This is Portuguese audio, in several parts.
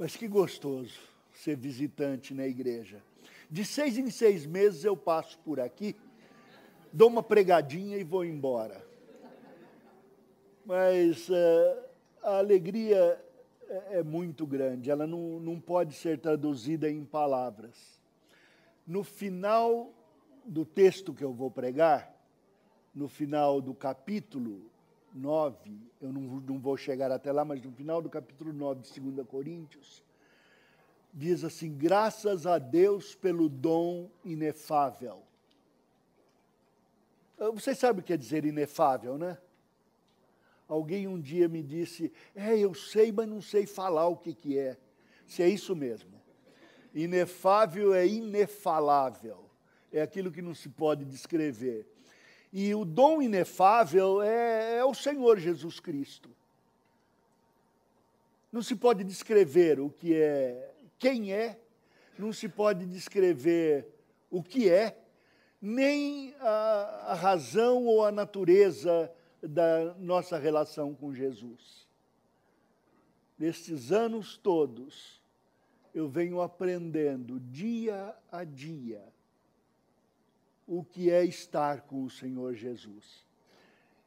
Mas que gostoso ser visitante na igreja. De 6 em 6 meses eu passo por aqui, dou uma pregadinha e vou embora. Mas a alegria é muito grande, ela não pode ser traduzida em palavras. No final do texto que eu vou pregar, no final do capítulo 9, eu não vou chegar até lá, mas no final do capítulo 9 de 2 Coríntios, diz assim: graças a Deus pelo dom inefável. Vocês sabem o que quer dizer inefável, né? Alguém um dia me disse, eu sei, mas não sei falar o que é. Se é isso mesmo. Inefável é inefalável. É aquilo que não se pode descrever. E o dom inefável é o Senhor Jesus Cristo. Não se pode descrever o que é, quem é, não se pode descrever o que é, nem a razão ou a natureza da nossa relação com Jesus. Nestes anos todos, eu venho aprendendo dia a dia o que é estar com o Senhor Jesus.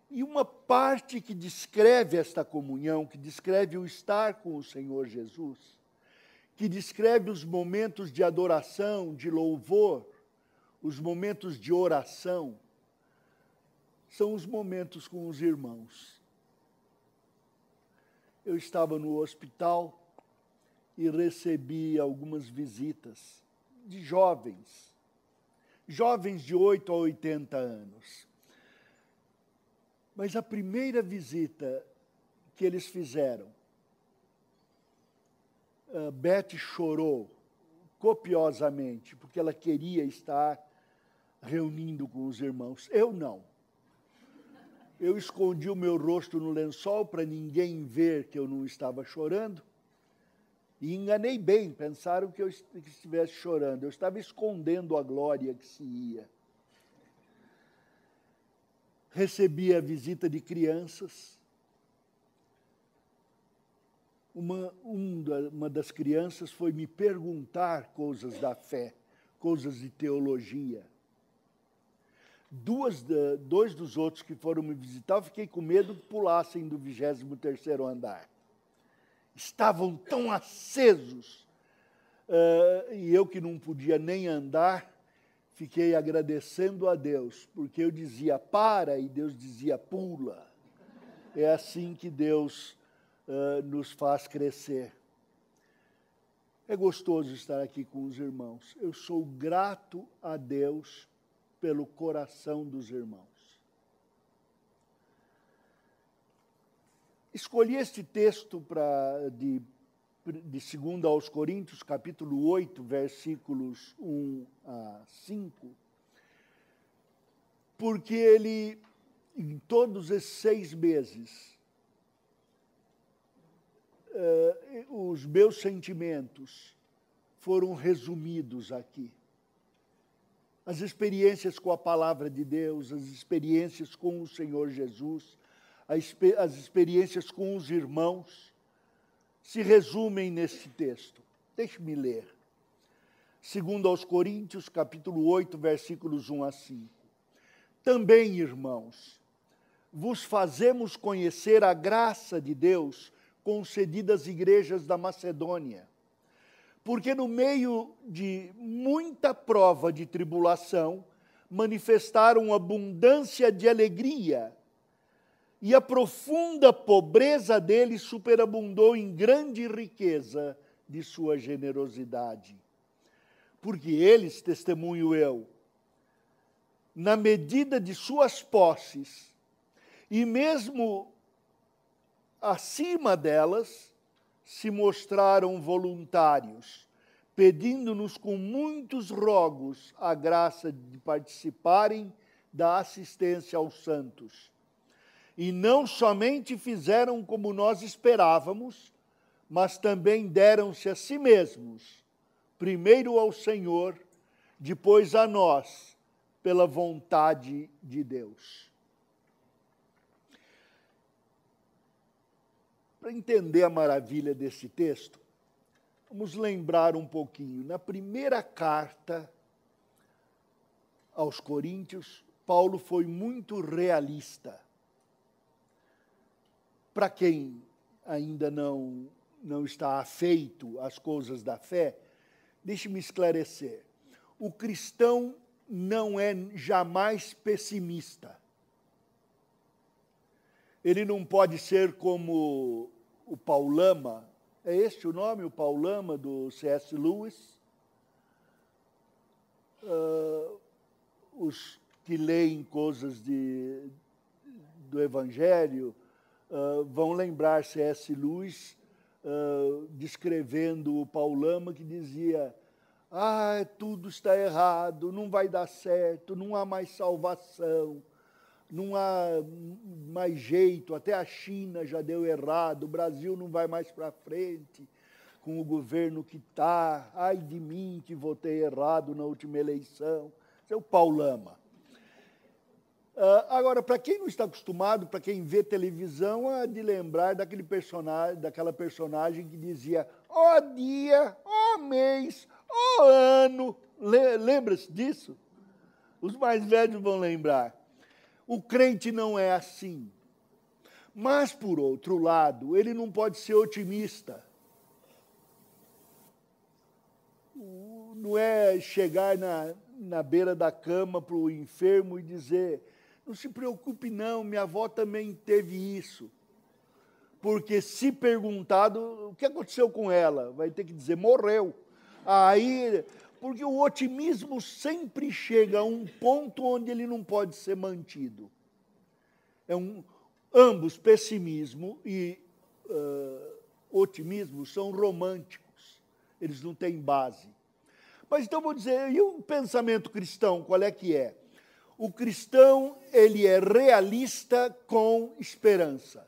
E uma parte que descreve esta comunhão, que descreve o estar com o Senhor Jesus, que descreve os momentos de adoração, de louvor, os momentos de oração, são os momentos com os irmãos. Eu estava no hospital e recebi algumas visitas de jovens de 8 a 80 anos. Mas a primeira visita que eles fizeram, a Beth chorou copiosamente, porque ela queria estar reunindo com os irmãos. Eu não. Eu escondi o meu rosto no lençol para ninguém ver que eu não estava chorando. E enganei bem, pensaram que eu estivesse chorando. Eu estava escondendo a glória que se ia. Recebi a visita de crianças. Uma das crianças foi me perguntar coisas da fé, coisas de teologia. Dois dos outros que foram me visitar, eu fiquei com medo que pulassem do 23º andar. Estavam tão acesos, e eu que não podia nem andar, fiquei agradecendo a Deus, porque eu dizia para e Deus dizia pula. É assim que Deus nos faz crescer. É gostoso estar aqui com os irmãos. Eu sou grato a Deus pelo coração dos irmãos. Escolhi este texto de 2 aos Coríntios, capítulo 8, versículos 1 a 5, porque ele, em todos esses 6 meses, os meus sentimentos foram resumidos aqui. As experiências com a palavra de Deus, as experiências com o Senhor Jesus, as experiências com os irmãos, se resumem neste texto. Deixe-me ler. 2 aos Coríntios, capítulo 8, versículos 1 a 5. Também, irmãos, vos fazemos conhecer a graça de Deus concedida às igrejas da Macedônia, porque no meio de muita prova de tribulação, manifestaram abundância de alegria, e a profunda pobreza deles superabundou em grande riqueza de sua generosidade. Porque eles, testemunho eu, na medida de suas posses, e mesmo acima delas, se mostraram voluntários, pedindo-nos com muitos rogos a graça de participarem da assistência aos santos. E não somente fizeram como nós esperávamos, mas também deram-se a si mesmos, primeiro ao Senhor, depois a nós, pela vontade de Deus. Para entender a maravilha desse texto, Vamos lembrar um pouquinho. Na primeira carta aos Coríntios, Paulo foi muito realista. Para quem ainda não está afeito às coisas da fé, deixe-me esclarecer. O cristão não é jamais pessimista. Ele não pode ser como o Paulama, é este o nome, o Paulama, do C.S. Lewis? Os que leem coisas do Evangelho vão lembrar C.S. Lewis descrevendo o Paulama, que dizia: tudo está errado, não vai dar certo, não há mais salvação, não há mais jeito, até a China já deu errado, o Brasil não vai mais para frente com o governo que está, ai de mim que votei errado na última eleição. Esse é o Paulama. Agora, para quem não está acostumado, para quem vê televisão, é de lembrar daquela personagem que dizia: ó dia, ó mês, ó ano. Lembra-se disso? Os mais velhos vão lembrar. O crente não é assim. Mas, por outro lado, ele não pode ser otimista. Não é chegar na beira da cama para o enfermo e dizer: não se preocupe não, minha avó também teve isso. Porque se perguntado o que aconteceu com ela, vai ter que dizer: morreu. Porque o otimismo sempre chega a um ponto onde ele não pode ser mantido. Ambos, pessimismo e otimismo, são românticos. Eles não têm base. Mas então vou dizer, e o pensamento cristão, qual é que é? O cristão, ele é realista com esperança.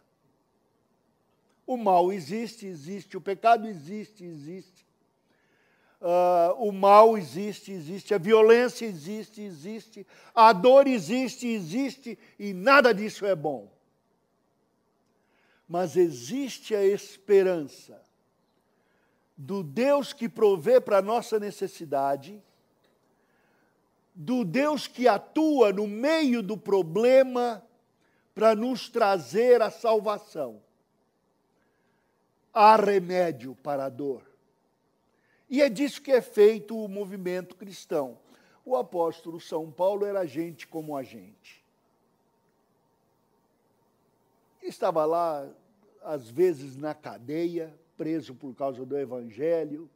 O mal existe, o pecado existe. O mal existe, a violência existe, a dor existe, e nada disso é bom. Mas existe a esperança do Deus que provê para a nossa necessidade, do Deus que atua no meio do problema para nos trazer a salvação. Há remédio para a dor. E é disso que é feito o movimento cristão. O apóstolo São Paulo era gente como a gente. Estava lá, às vezes, na cadeia, preso por causa do Evangelho,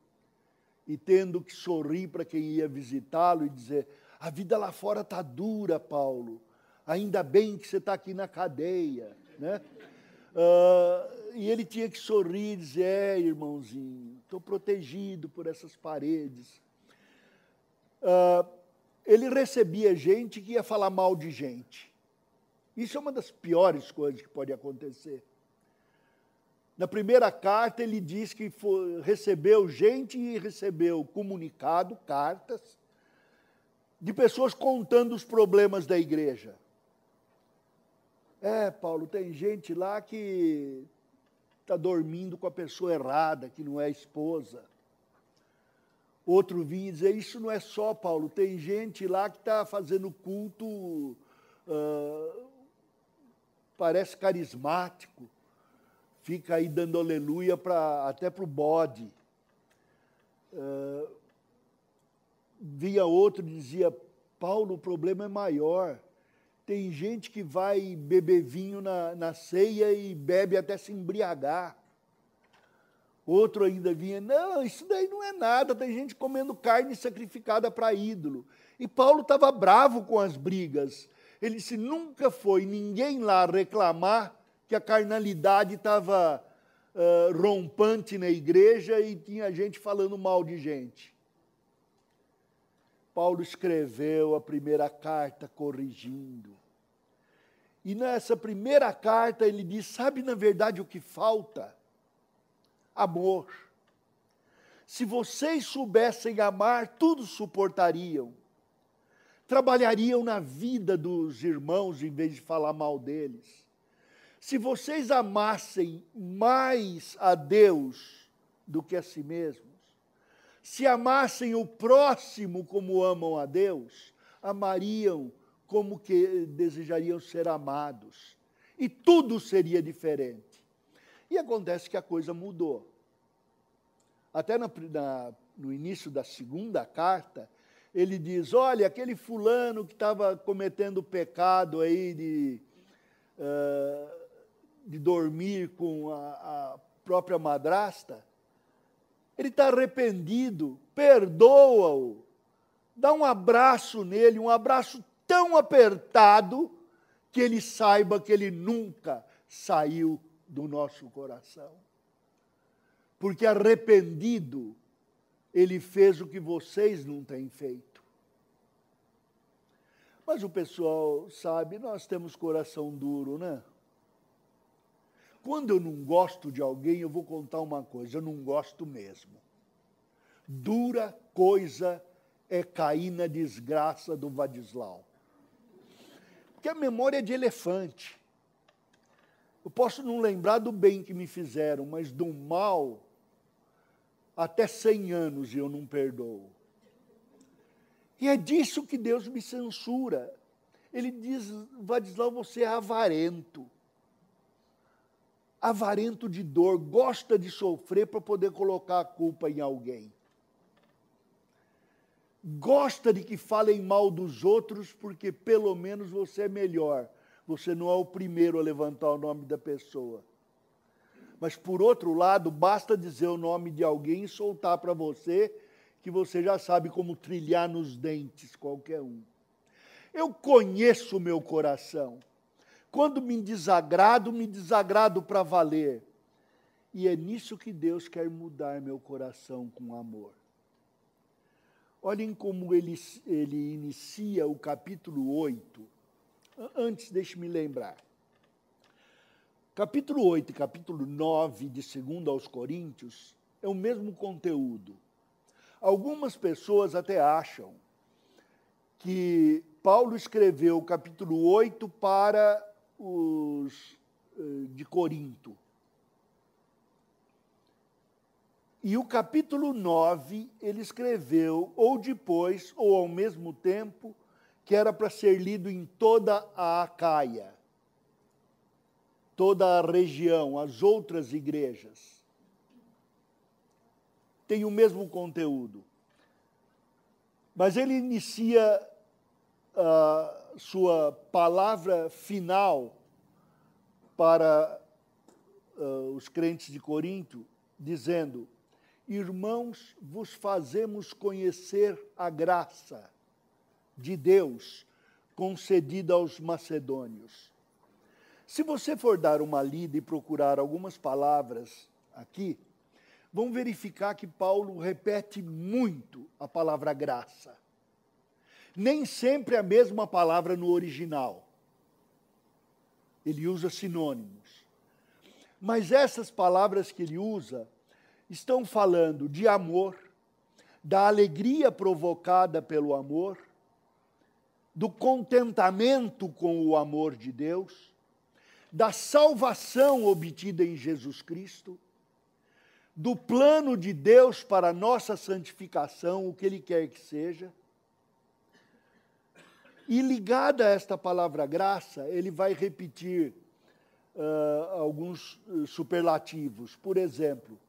e tendo que sorrir para quem ia visitá-lo e dizer: a vida lá fora está dura, Paulo, ainda bem que você está aqui na cadeia, né? E ele tinha que sorrir e dizer: irmãozinho, estou protegido por essas paredes. Ele recebia gente que ia falar mal de gente. Isso é uma das piores coisas que pode acontecer. Na primeira carta, ele diz que recebeu gente e recebeu comunicado, cartas, de pessoas contando os problemas da igreja. Paulo, tem gente lá que está dormindo com a pessoa errada, que não é esposa. Outro vinha dizer: isso não é só, Paulo, tem gente lá que está fazendo culto, parece carismático, fica aí dando aleluia até para o bode. Via outro e dizia: Paulo, o problema é maior. Tem gente que vai beber vinho na ceia e bebe até se embriagar. Outro ainda vinha: não, isso daí não é nada, tem gente comendo carne sacrificada para ídolo. E Paulo estava bravo com as brigas. Ele disse: nunca foi ninguém lá reclamar que a carnalidade estava rompante na igreja e tinha gente falando mal de gente. Paulo escreveu a primeira carta corrigindo. E nessa primeira carta ele diz: sabe na verdade o que falta? Amor. Se vocês soubessem amar, tudo suportariam. Trabalhariam na vida dos irmãos em vez de falar mal deles. Se vocês amassem mais a Deus do que a si mesmos, se amassem o próximo como amam a Deus, amariam como que desejariam ser amados. E tudo seria diferente. E acontece que a coisa mudou. Até no início da segunda carta, ele diz, olha, aquele fulano que estava cometendo pecado aí de dormir com a própria madrasta, ele está arrependido, perdoa-o, dá um abraço nele, um abraço tão apertado que ele saiba que ele nunca saiu do nosso coração. Porque arrependido, ele fez o que vocês não têm feito. Mas o pessoal sabe, nós temos coração duro, né? Quando eu não gosto de alguém, eu vou contar uma coisa, eu não gosto mesmo. Dura coisa é cair na desgraça do Vadislau. Porque a memória é de elefante. Eu posso não lembrar do bem que me fizeram, mas do mal, até 100 anos eu não perdoo. E é disso que Deus me censura. Ele diz, Vadislau, você é avarento. Avarento de dor, gosta de sofrer para poder colocar a culpa em alguém. Gosta de que falem mal dos outros porque pelo menos você é melhor. Você não é o primeiro a levantar o nome da pessoa. Mas por outro lado, basta dizer o nome de alguém e soltar para você que você já sabe como trilhar nos dentes qualquer um. Eu conheço o meu coração. Quando me desagrado para valer. E é nisso que Deus quer mudar meu coração com amor. Olhem como ele inicia o capítulo 8. Antes, deixe-me lembrar. Capítulo 8 e capítulo 9 de 2 aos Coríntios é o mesmo conteúdo. Algumas pessoas até acham que Paulo escreveu o capítulo 8 para os de Corinto. E o capítulo 9 ele escreveu ou depois ou ao mesmo tempo que era para ser lido em toda a Acaia, toda a região, as outras igrejas. Tem o mesmo conteúdo. Mas ele inicia a sua palavra final para os crentes de Corinto, dizendo, irmãos, vos fazemos conhecer a graça de Deus concedida aos macedônios. Se você for dar uma lida e procurar algumas palavras aqui, vão verificar que Paulo repete muito a palavra graça. Nem sempre a mesma palavra no original. Ele usa sinônimos. Mas essas palavras que ele usa estão falando de amor, da alegria provocada pelo amor, do contentamento com o amor de Deus, da salvação obtida em Jesus Cristo, do plano de Deus para a nossa santificação, o que Ele quer que seja. E ligada a esta palavra graça, ele vai repetir alguns superlativos. Por exemplo,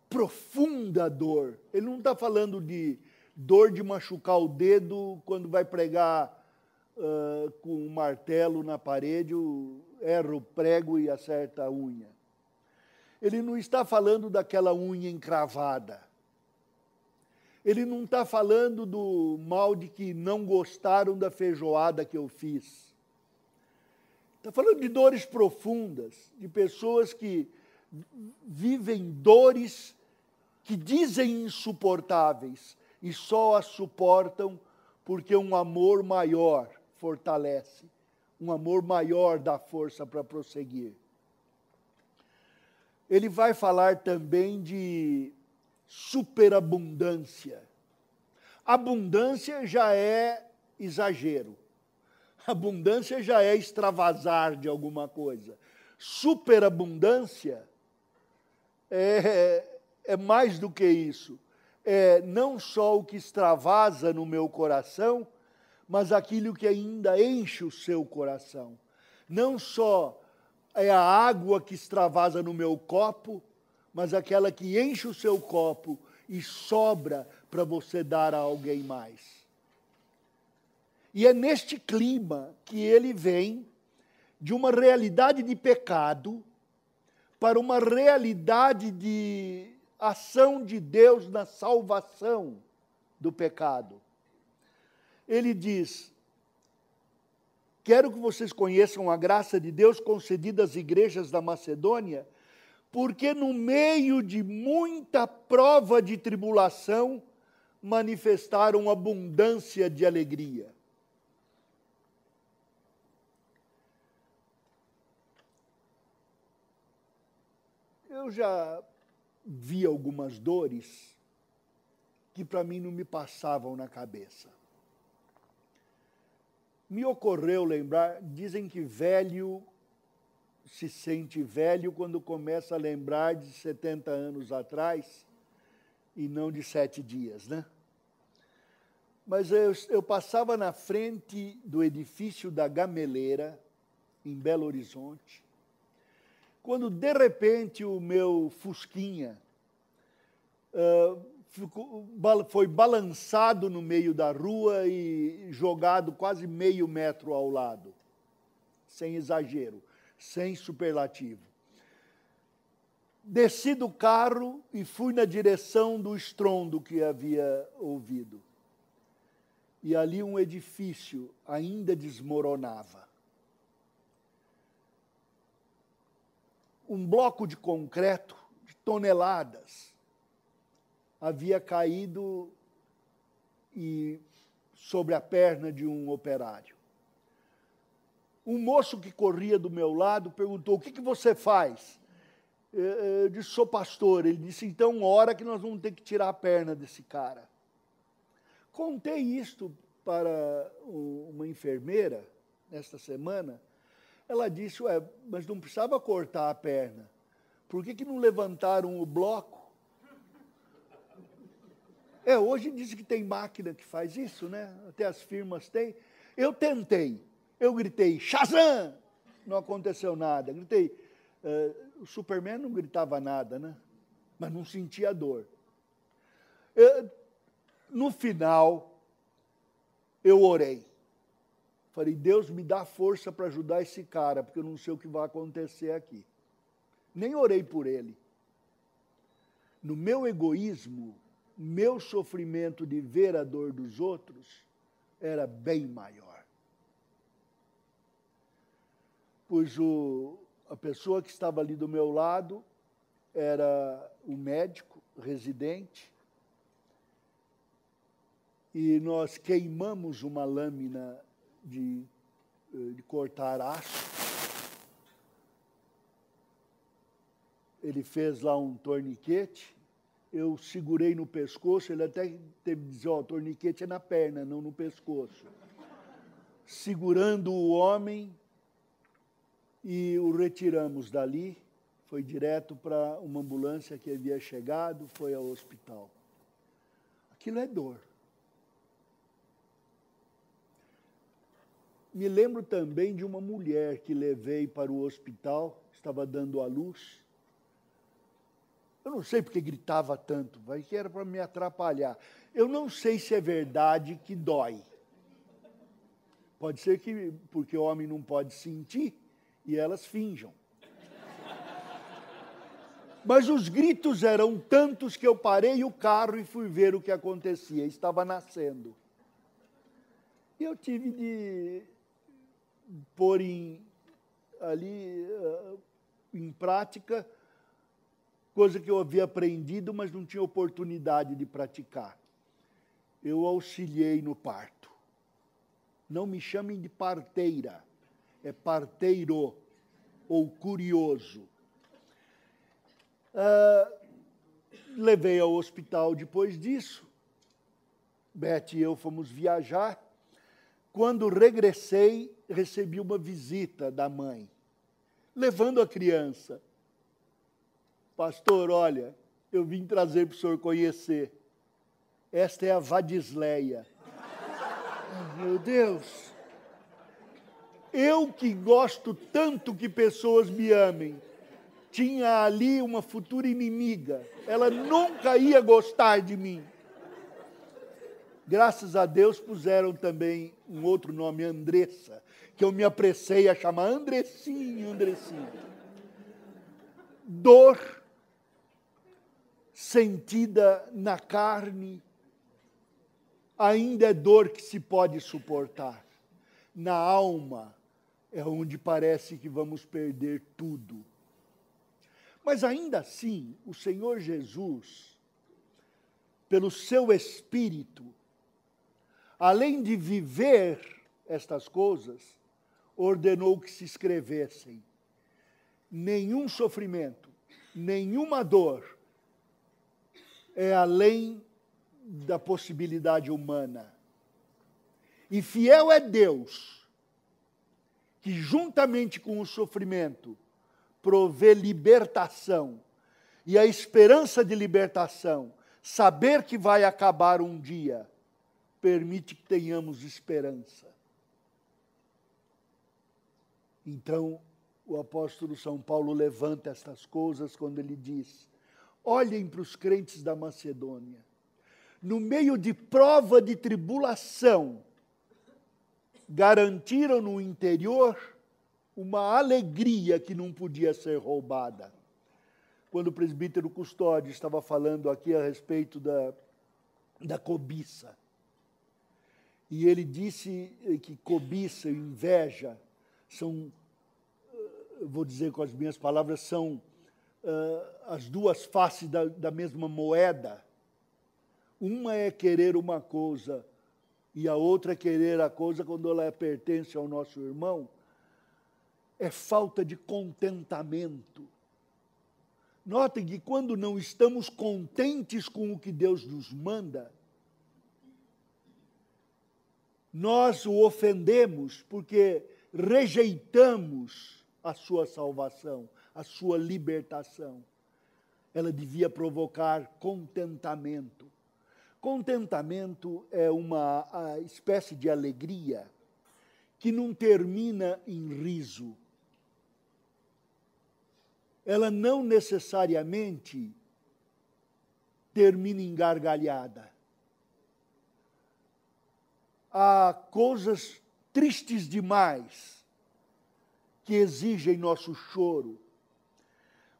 profunda dor. Ele não está falando de dor de machucar o dedo quando vai pregar com um martelo na parede, erra o prego e acerta a unha. Ele não está falando daquela unha encravada. Ele não está falando do mal de que não gostaram da feijoada que eu fiz. Está falando de dores profundas, de pessoas que vivem dores que dizem insuportáveis e só as suportam porque um amor maior fortalece, um amor maior dá força para prosseguir. Ele vai falar também de superabundância. Abundância já é exagero. Abundância já é extravasar de alguma coisa. Superabundância é é mais do que isso. É não só o que extravasa no meu coração, mas aquilo que ainda enche o seu coração. Não só é a água que extravasa no meu copo, mas aquela que enche o seu copo e sobra para você dar a alguém mais. E é neste clima que ele vem de uma realidade de pecado para uma realidade de ação de Deus na salvação do pecado. Ele diz: quero que vocês conheçam a graça de Deus concedida às igrejas da Macedônia, porque no meio de muita prova de tribulação, manifestaram abundância de alegria. Eu já vi algumas dores que para mim não me passavam na cabeça. Me ocorreu lembrar, dizem que velho se sente velho quando começa a lembrar de 70 anos atrás e não de 7 dias, né? Mas eu passava na frente do edifício da Gameleira, em Belo Horizonte, quando de repente o meu Fusquinha foi balançado no meio da rua e jogado quase meio metro ao lado, sem exagero, sem superlativo. Desci do carro e fui na direção do estrondo que havia ouvido. E ali um edifício ainda desmoronava. Um bloco de concreto de toneladas havia caído sobre a perna de um operário. Um moço que corria do meu lado perguntou: o que você faz? Eu disse: sou pastor. Ele disse: então ora que nós vamos ter que tirar a perna desse cara. Contei isto para uma enfermeira nesta semana. Ela disse: ué, mas não precisava cortar a perna. Por que não levantaram o bloco? Hoje diz que tem máquina que faz isso, né? Até as firmas têm. Eu tentei. Eu gritei: Shazam! Não aconteceu nada. Gritei. O Superman não gritava nada, né? Mas não sentia dor. No final, eu orei. Falei: Deus, me dá força para ajudar esse cara, porque eu não sei o que vai acontecer aqui. Nem orei por ele. No meu egoísmo, meu sofrimento de ver a dor dos outros era bem maior. Pois a pessoa que estava ali do meu lado era o médico residente, e nós queimamos uma lâmina de cortar aço. Ele fez lá um torniquete, eu segurei no pescoço, ele até teve que dizer: ó, o torniquete é na perna, não no pescoço. Segurando o homem, e o retiramos dali, foi direto para uma ambulância que havia chegado, foi ao hospital. Aquilo é dor. Me lembro também de uma mulher que levei para o hospital, estava dando à luz. Eu não sei porque gritava tanto, vai que era para me atrapalhar. Eu não sei se é verdade que dói. Pode ser que, porque o homem não pode sentir, e elas finjam. Mas os gritos eram tantos que eu parei o carro e fui ver o que acontecia. Estava nascendo. E eu tive de pôr em prática coisa que eu havia aprendido, mas não tinha oportunidade de praticar. Eu auxiliei no parto. Não me chamem de parteira, é parteiro ou curioso. Levei ao hospital depois disso. Beth e eu fomos viajar. Quando regressei, recebi uma visita da mãe, levando a criança. Pastor, olha, eu vim trazer para o senhor conhecer. Esta é a Vadisleia. Oh, meu Deus! Eu que gosto tanto que pessoas me amem, tinha ali uma futura inimiga. Ela nunca ia gostar de mim. Graças a Deus puseram também um outro nome, Andressa, que eu me apressei a chamar Andressinho, Andressinho. Dor sentida na carne, ainda é dor que se pode suportar. Na alma é onde parece que vamos perder tudo. Mas ainda assim, o Senhor Jesus, pelo seu Espírito, além de viver estas coisas, ordenou que se escrevessem. Nenhum sofrimento, nenhuma dor é além da possibilidade humana. E fiel é Deus, que juntamente com o sofrimento provê libertação. E a esperança de libertação, saber que vai acabar um dia, permite que tenhamos esperança. Então, o apóstolo São Paulo levanta estas coisas quando ele diz: olhem para os crentes da Macedônia. No meio de prova de tribulação, garantiram no interior uma alegria que não podia ser roubada. Quando o presbítero Custódio estava falando aqui a respeito da cobiça, e ele disse que cobiça e inveja são, vou dizer com as minhas palavras, são as duas faces da mesma moeda. Uma é querer uma coisa e a outra é querer a coisa quando ela pertence ao nosso irmão. É falta de contentamento. Notem que quando não estamos contentes com o que Deus nos manda, nós o ofendemos porque rejeitamos a sua salvação, a sua libertação. Ela devia provocar contentamento. Contentamento é uma espécie de alegria que não termina em riso. Ela não necessariamente termina em gargalhada. Há coisas tristes demais que exigem nosso choro,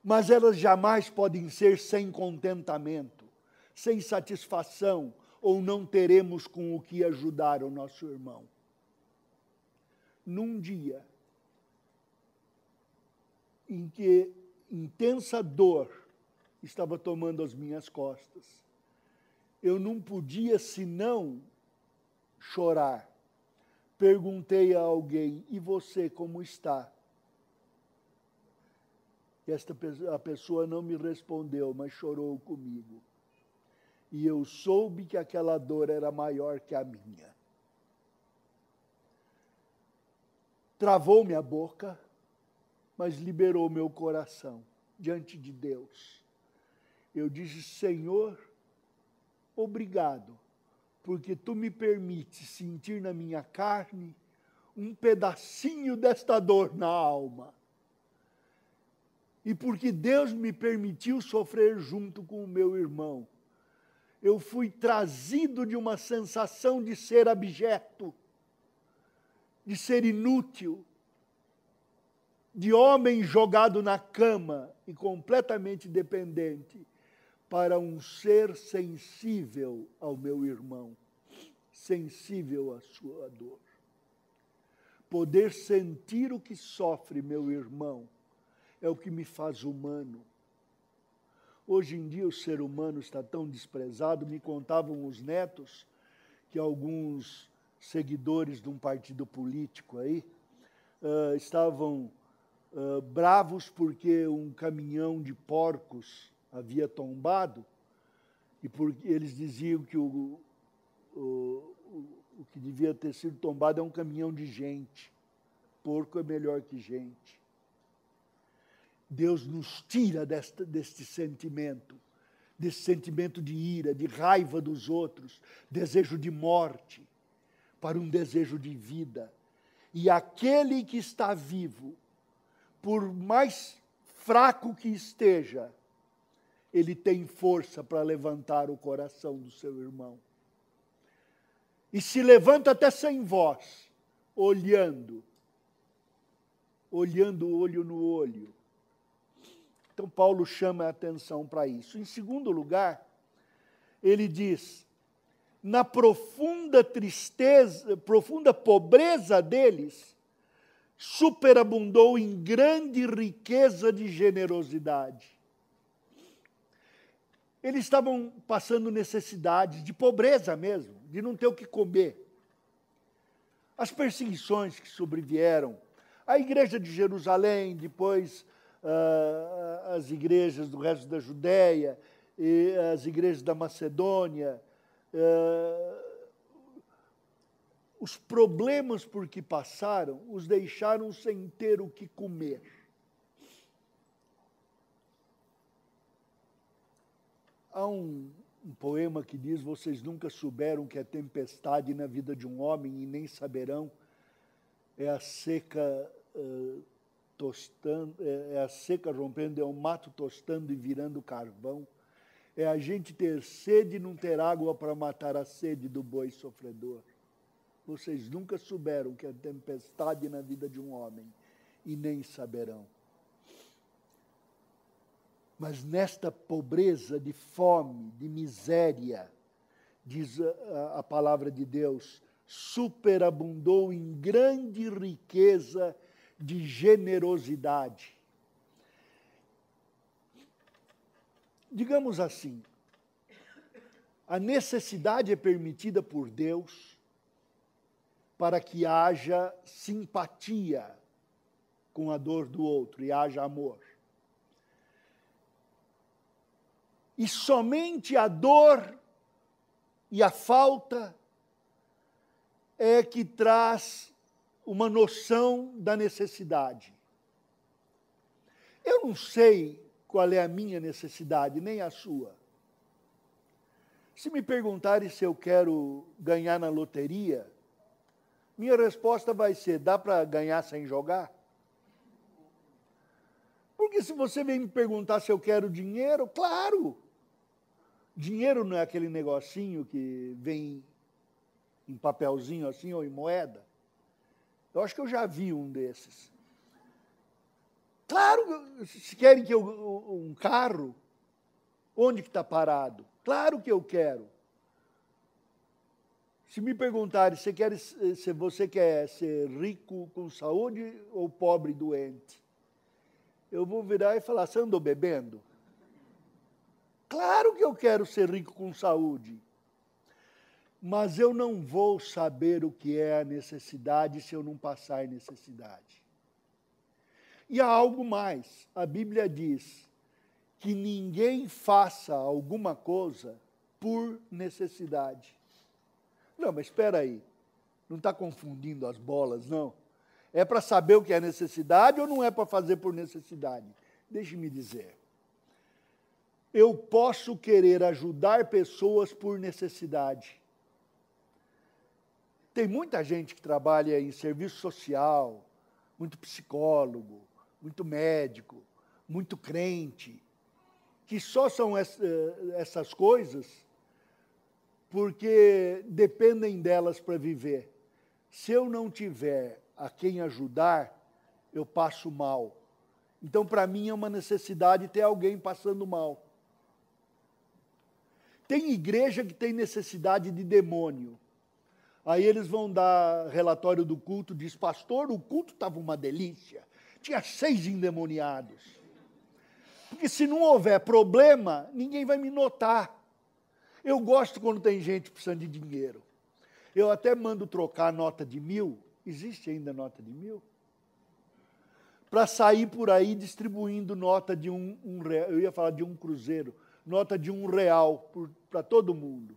mas elas jamais podem ser sem contentamento, sem satisfação, ou não teremos com o que ajudar o nosso irmão. Num dia em que intensa dor estava tomando as minhas costas, eu não podia senão chorar. Perguntei a alguém: e você como está? A pessoa não me respondeu, mas chorou comigo. E eu soube que aquela dor era maior que a minha. Travou minha boca, mas liberou meu coração diante de Deus. Eu disse: Senhor, obrigado, porque Tu me permites sentir na minha carne um pedacinho desta dor na alma. E porque Deus me permitiu sofrer junto com o meu irmão, eu fui trazido de uma sensação de ser abjeto, de ser inútil, de homem jogado na cama e completamente dependente, para um ser sensível ao meu irmão, sensível à sua dor. Poder sentir o que sofre meu irmão é o que me faz humano. Hoje em dia o ser humano está tão desprezado. Me contavam os netos que alguns seguidores de um partido político aí estavam bravos porque um caminhão de porcos havia tombado, e porque eles diziam que o que devia ter sido tombado é um caminhão de gente. Porco é melhor que gente. Deus nos tira deste sentimento desse sentimento de ira, de raiva dos outros, desejo de morte, para um desejo de vida. E aquele que está vivo, por mais fraco que esteja, ele tem força para levantar o coração do seu irmão. E se levanta até sem voz, olhando olho no olho. Então Paulo chama a atenção para isso. Em segundo lugar, ele diz, na profunda tristeza, profunda pobreza deles, superabundou em grande riqueza de generosidade. Eles estavam passando necessidade, de pobreza mesmo, de não ter o que comer. As perseguições que sobrevieram, a igreja de Jerusalém, depois as igrejas do resto da Judéia, e as igrejas da Macedônia, os problemas por que passaram os deixaram sem ter o que comer. Há um poema que diz, vocês nunca souberam que é tempestade na vida de um homem e nem saberão, é a seca tostando, é a seca rompendo, é o mato tostando e virando carvão, é a gente ter sede e não ter água para matar a sede do boi sofredor. Vocês nunca souberam que é tempestade na vida de um homem e nem saberão. Mas nesta pobreza de fome, de miséria, diz a palavra de Deus, superabundou em grande riqueza de generosidade. Digamos assim, a necessidade é permitida por Deus para que haja simpatia com a dor do outro e haja amor. E somente a dor e a falta é que traz uma noção da necessidade. Eu não sei qual é a minha necessidade, nem a sua. Se me perguntarem se eu quero ganhar na loteria, minha resposta vai ser, dá para ganhar sem jogar? Porque se você vem me perguntar se eu quero dinheiro, claro! Dinheiro não é aquele negocinho que vem em papelzinho assim ou em moeda? Eu acho que eu já vi um desses. Claro, se querem que um carro, onde que está parado? Claro que eu quero. Se me perguntarem se você quer ser rico com saúde ou pobre doente, eu vou virar e falar, você andou bebendo? Claro que eu quero ser rico com saúde. Mas eu não vou saber o que é a necessidade se eu não passar necessidade. E há algo mais. A Bíblia diz que ninguém faça alguma coisa por necessidade. Não, mas espera aí. Não está confundindo as bolas, não? É para saber o que é necessidade ou não é para fazer por necessidade? Deixe-me dizer. Eu posso querer ajudar pessoas por necessidade. Tem muita gente que trabalha em serviço social, muito psicólogo, muito médico, muito crente, que só são essas coisas porque dependem delas para viver. Se eu não tiver a quem ajudar, eu passo mal. Então, para mim, é uma necessidade ter alguém passando mal. Tem igreja que tem necessidade de demônio. Aí eles vão dar relatório do culto, diz, pastor, o culto estava uma delícia. Tinha 6 endemoniados. Porque se não houver problema, ninguém vai me notar. Eu gosto quando tem gente precisando de dinheiro. Eu até mando trocar nota de 1.000. Existe ainda nota de 1.000? Para sair por aí distribuindo nota de um real. Eu ia falar de um cruzeiro. Nota de R$1 para todo mundo.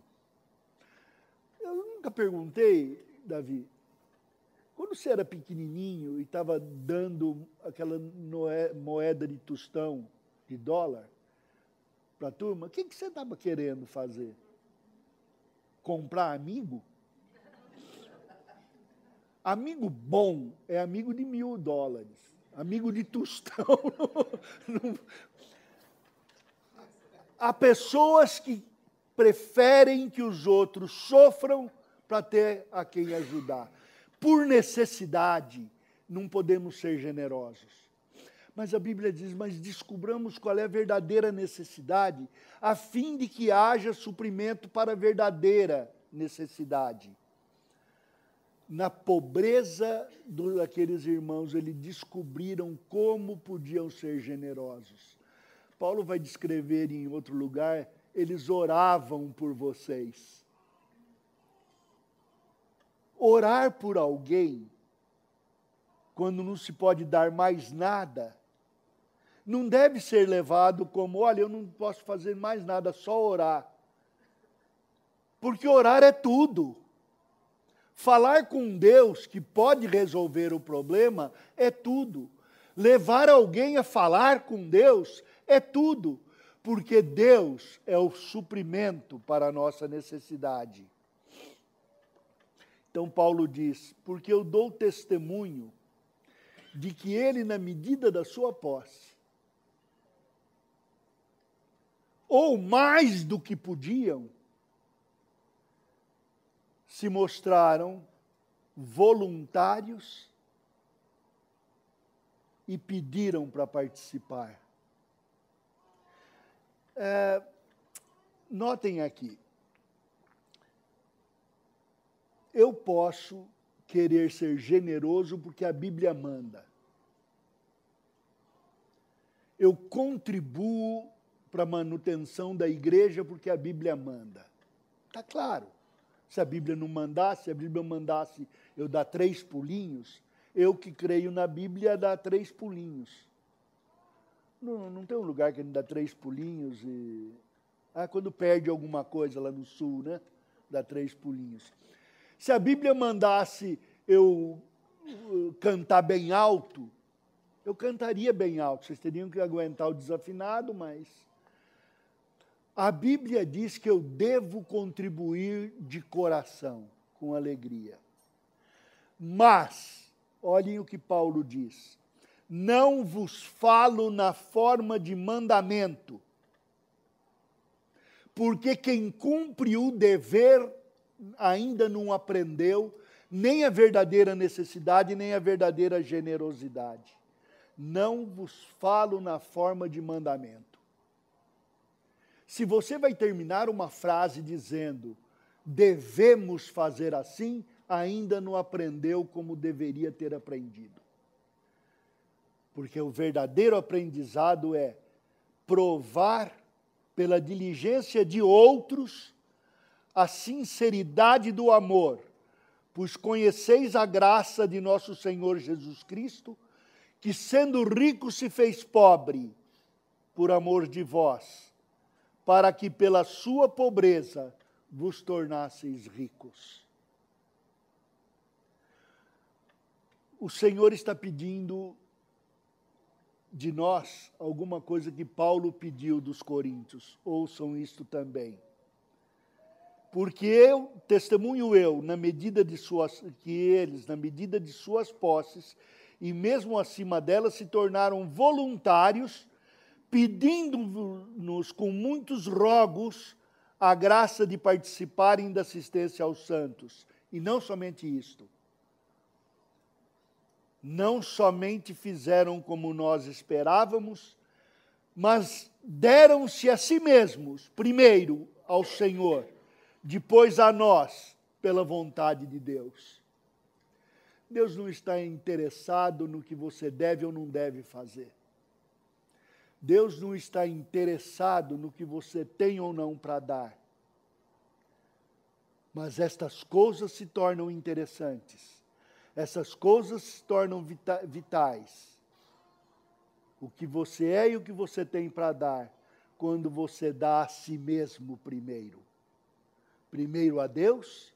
Eu nunca perguntei, Davi, quando você era pequenininho e estava dando aquela moeda de tostão, de dólar, para a turma, o que você estava querendo fazer? Comprar amigo? Amigo bom é amigo de $1.000. Amigo de tostão. Há pessoas que preferem que os outros sofram para ter a quem ajudar. Por necessidade, não podemos ser generosos. Mas a Bíblia diz, mas descobramos qual é a verdadeira necessidade, a fim de que haja suprimento para a verdadeira necessidade. Na pobreza daqueles irmãos, eles descobriram como podiam ser generosos. Paulo vai descrever em outro lugar, eles oravam por vocês. Orar por alguém, quando não se pode dar mais nada, não deve ser levado como, olha, eu não posso fazer mais nada, só orar. Porque orar é tudo. Falar com Deus, que pode resolver o problema, é tudo. Levar alguém a falar com Deus é tudo. Porque Deus é o suprimento para a nossa necessidade. Então Paulo diz, porque eu dou testemunho de que ele, na medida da sua posse, ou mais do que podiam, se mostraram voluntários e pediram para participar. Notem aqui, eu posso querer ser generoso porque a Bíblia manda. Eu contribuo para a manutenção da igreja porque a Bíblia manda. Está claro. Se a Bíblia não mandasse, se a Bíblia mandasse eu dar 3 pulinhos, eu que creio na Bíblia dar 3 pulinhos. Não tem um lugar que ele dá 3 pulinhos e... quando perde alguma coisa lá no sul, né? Dá 3 pulinhos. Se a Bíblia mandasse eu cantar bem alto, eu cantaria bem alto. Vocês teriam que aguentar o desafinado, mas... A Bíblia diz que eu devo contribuir de coração, com alegria. Mas, olhem o que Paulo diz. Não vos falo na forma de mandamento, porque quem cumpre o dever ainda não aprendeu nem a verdadeira necessidade, nem a verdadeira generosidade. Não vos falo na forma de mandamento. Se você vai terminar uma frase dizendo, devemos fazer assim, ainda não aprendeu como deveria ter aprendido. Porque o verdadeiro aprendizado é provar pela diligência de outros a sinceridade do amor, pois conheceis a graça de nosso Senhor Jesus Cristo, que sendo rico se fez pobre por amor de vós, para que pela sua pobreza vos tornasseis ricos. O Senhor está pedindo de nós alguma coisa que Paulo pediu dos coríntios. Ouçam isto também. Porque testemunho eu, na medida de suas posses, e mesmo acima delas se tornaram voluntários, pedindo-nos com muitos rogos a graça de participarem da assistência aos santos. E não somente isto. Não somente fizeram como nós esperávamos, mas deram-se a si mesmos, primeiro ao Senhor, depois a nós, pela vontade de Deus. Deus não está interessado no que você deve ou não deve fazer. Deus não está interessado no que você tem ou não para dar. Mas estas coisas se tornam interessantes. Essas coisas se tornam vitais. O que você é e o que você tem para dar, quando você dá a si mesmo primeiro. Primeiro a Deus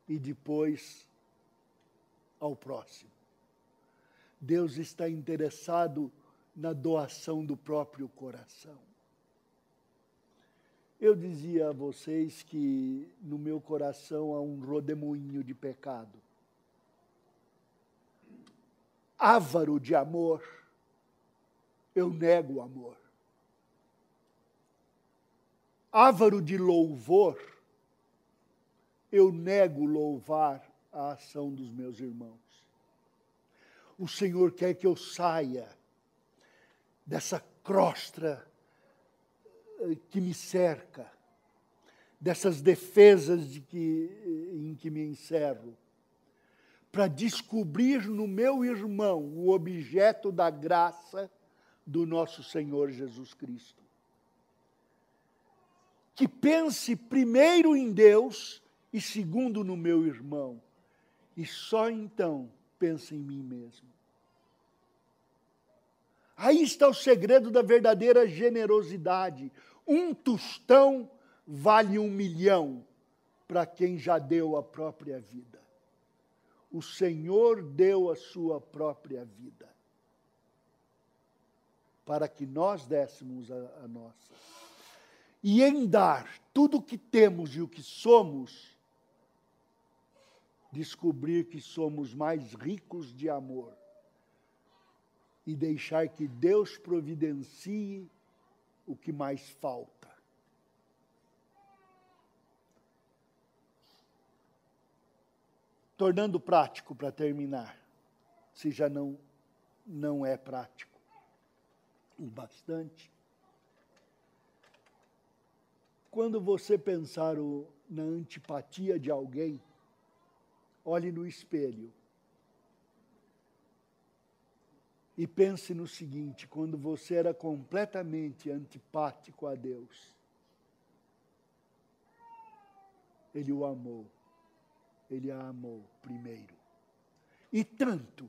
e depois ao próximo. Deus está interessado na doação do próprio coração. Eu dizia a vocês que no meu coração há um rodemoinho de pecado. Ávaro de amor, eu nego o amor. Ávaro de louvor, eu nego louvar a ação dos meus irmãos. O Senhor quer que eu saia dessa crosta que me cerca, dessas defesas em que me encerro, para descobrir no meu irmão o objeto da graça do nosso Senhor Jesus Cristo. Que pense primeiro em Deus e segundo no meu irmão, e só então pense em mim mesmo. Aí está o segredo da verdadeira generosidade. Um tostão vale 1 milhão para quem já deu a própria vida. O Senhor deu a sua própria vida para que nós dessemos a nossa. E em dar tudo o que temos e o que somos, descobrir que somos mais ricos de amor e deixar que Deus providencie o que mais falta. Tornando prático para terminar, se já não é prático o bastante. Quando você pensar na antipatia de alguém, olhe no espelho e pense no seguinte: quando você era completamente antipático a Deus, Ele o amou. Ele a amou primeiro. E tanto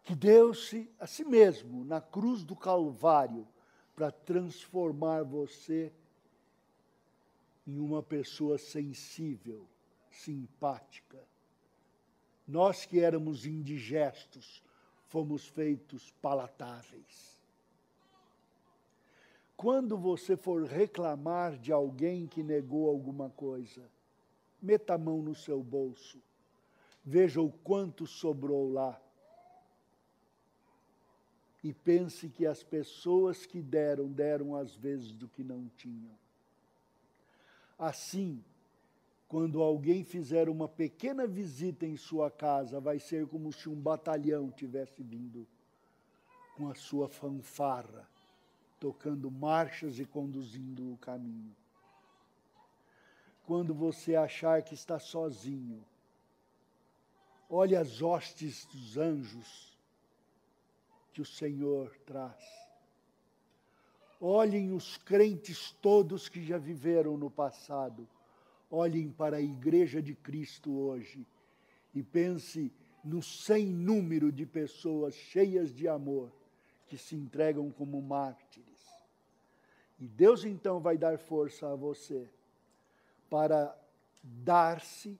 que deu-se a si mesmo na cruz do Calvário para transformar você em uma pessoa sensível, simpática. Nós que éramos indigestos, fomos feitos palatáveis. Quando você for reclamar de alguém que negou alguma coisa, meta a mão no seu bolso, veja o quanto sobrou lá e pense que as pessoas que deram às vezes do que não tinham. Assim, quando alguém fizer uma pequena visita em sua casa, vai ser como se um batalhão tivesse vindo com a sua fanfarra, tocando marchas e conduzindo o caminho. Quando você achar que está sozinho, olhe as hostes dos anjos que o Senhor traz. Olhem os crentes todos que já viveram no passado. Olhem para a Igreja de Cristo hoje e pense no sem número de pessoas cheias de amor que se entregam como mártires. E Deus então vai dar força a você para dar-se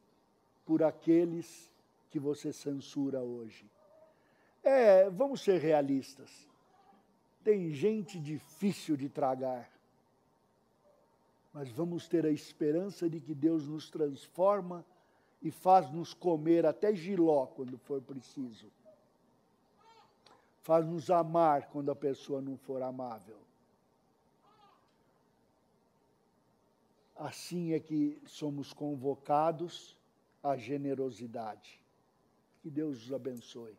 por aqueles que você censura hoje. Vamos ser realistas. Tem gente difícil de tragar, mas vamos ter a esperança de que Deus nos transforma e faz-nos comer até jiló quando for preciso. Faz-nos amar quando a pessoa não for amável. Assim é que somos convocados à generosidade. Que Deus os abençoe.